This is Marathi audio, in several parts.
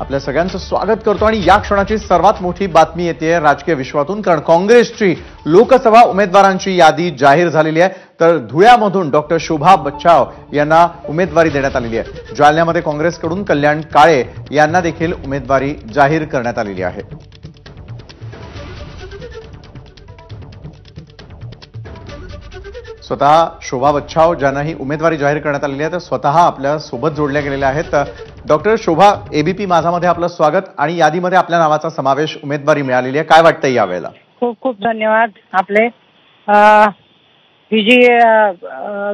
आपल्या सगळ्यांचं स्वागत करतो आणि या क्षणाची सर्वात मोठी बातमी येते राजकीय विश्वातून, कारण काँग्रेसची लोकसभा उमेदवारांची यादी जाहीर झालेली आहे। तर धुळ्यामधून डॉक्टर शोभा बच्छाव यांना उमेदवारी देण्यात आलेली आहे। जालन्यामध्ये काँग्रेसकडून कल्याण काळे यांना देखील उमेदवारी जाहीर करण्यात आलेली आहे। स्वतः शोभा बच्छाव ज्यांनाही उमेदवारी जाहीर करण्यात आलेली आहे तर स्वतः आपल्या सोबत जोडल्या गेलेल्या आहेत। डॉक्टर शोभा, एबीपी माझामध्ये आपलं स्वागत आणि यादीमध्ये आपल्या नावाचा समावेश उमेदवारी मिळालेली आहे, काय वाटतं यावेळेला? खूप खूप धन्यवाद आपले। ही जी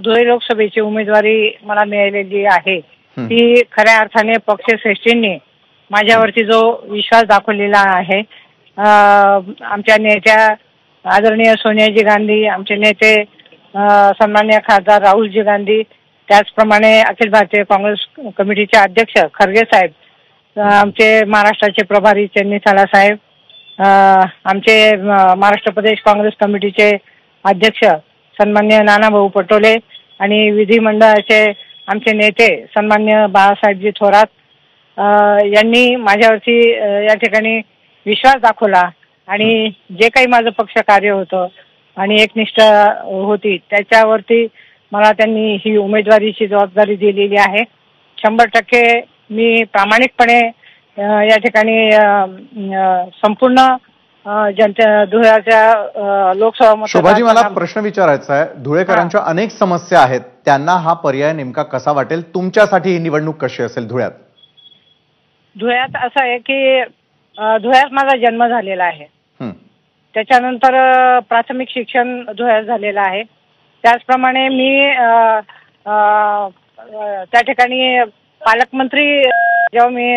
धुळे लोकसभेची उमेदवारी मला मिळालेली आहे ती खऱ्या अर्थाने पक्षश्रेष्ठींनी माझ्यावरती जो विश्वास दाखवलेला आहे, आमच्या नेत्या आदरणीय सोनियाजी गांधी, आमचे नेते सन्माननीय खासदार राहुलजी गांधी, त्याचप्रमाणे अखिल भारतीय काँग्रेस कमिटीचे अध्यक्ष खरगे साहेब, आमचे महाराष्ट्राचे प्रभारी चन्नीसाला साहेब, आमचे महाराष्ट्र प्रदेश काँग्रेस कमिटीचे अध्यक्ष सन्माननीय नानाभाऊ पटोले आणि विधिमंडळाचे आमचे नेते सन्माननीय बाळासाहेबजी थोरात यांनी माझ्यावरती या ठिकाणी विश्वास दाखवला आणि जे काही माझं पक्ष कार्य होतं आणि एकनिष्ठ होती त्याच्यावरती मला त्यांनी ही उमेदवारीची जबाबदारी दिलेली आहे। 100% मी प्रामाणिकपणे या ठिकाणी संपूर्ण धुळ्याच्या लोकसभा। शोभाजी, मला प्रश्न विचारायचा आहे, धुळेकरांच्या अनेक समस्या आहेत, त्यांना हा पर्याय नेमका कसा वाटेल? तुमच्यासाठी ही निवडणूक कशी असेल धुळ्यात? धुळ्यात असं आहे की धुळ्यात माझा जन्म झालेला आहे, त्याच्यानंतर प्राथमिक शिक्षण धुळ्यात झालेलं आहे। त्याचप्रमाणे मी त्या ठिकाणी पालकमंत्री, जेव्हा मी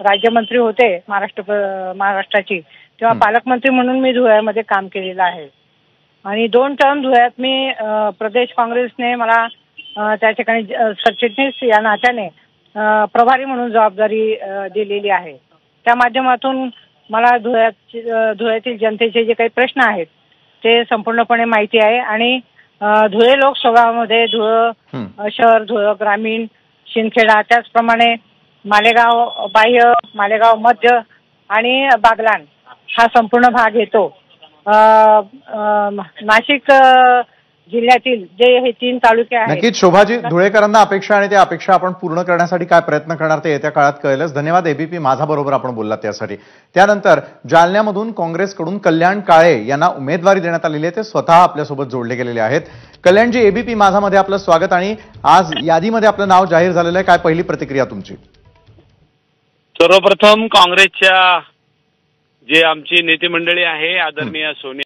राज्यमंत्री होते महाराष्ट्राची, तेव्हा पालकमंत्री म्हणून मी धुळ्यामध्ये काम केलेलं आहे आणि 2 टर्म धुळ्यात मी प्रदेश काँग्रेसने मला त्या ठिकाणी सरचिटणीस या नात्याने प्रभारी म्हणून जबाबदारी दिलेली आहे। त्या माध्यमातून मला धुळ्यातील जनतेचे जे काही प्रश्न आहेत ते संपूर्णपणे माहिती आहे आणि धुळे लोकसभामध्ये धुळे शहर, धुळे ग्रामीण, शिंदखेडा, त्याचप्रमाणे मालेगाव बाह्य, मालेगाव मध्य आणि बागलाण हा संपूर्ण भाग येतो। नाशिक जिल्ह्यातील जे हे 3 तालुके आहेत। नक्कीच शोभाजी, धुळेकरांना अपेक्षा आणि त्या अपेक्षा आपण पूर्ण करण्यासाठी काय प्रयत्न करणार ते येत्या काळात कळेलच। धन्यवाद एबीपी माझा बरोबर आपण बोललात त्यासाठी। त्यानंतर जालन्यामधून काँग्रेसकडून कल्याण काळे यांना उमेदवारी देण्यात आलेली आहे, ते स्वतः आपल्यासोबत जोडले गेलेले आहेत। कल्याणजी, एबीपी माझामध्ये आपलं स्वागत आणि आज यादीमध्ये आपलं नाव जाहीर झालेलं आहे, काय पहिली प्रतिक्रिया तुमची? सर्वप्रथम काँग्रेसच्या जे आमची नेते मंडळी आहे, आदरणीय सोनिया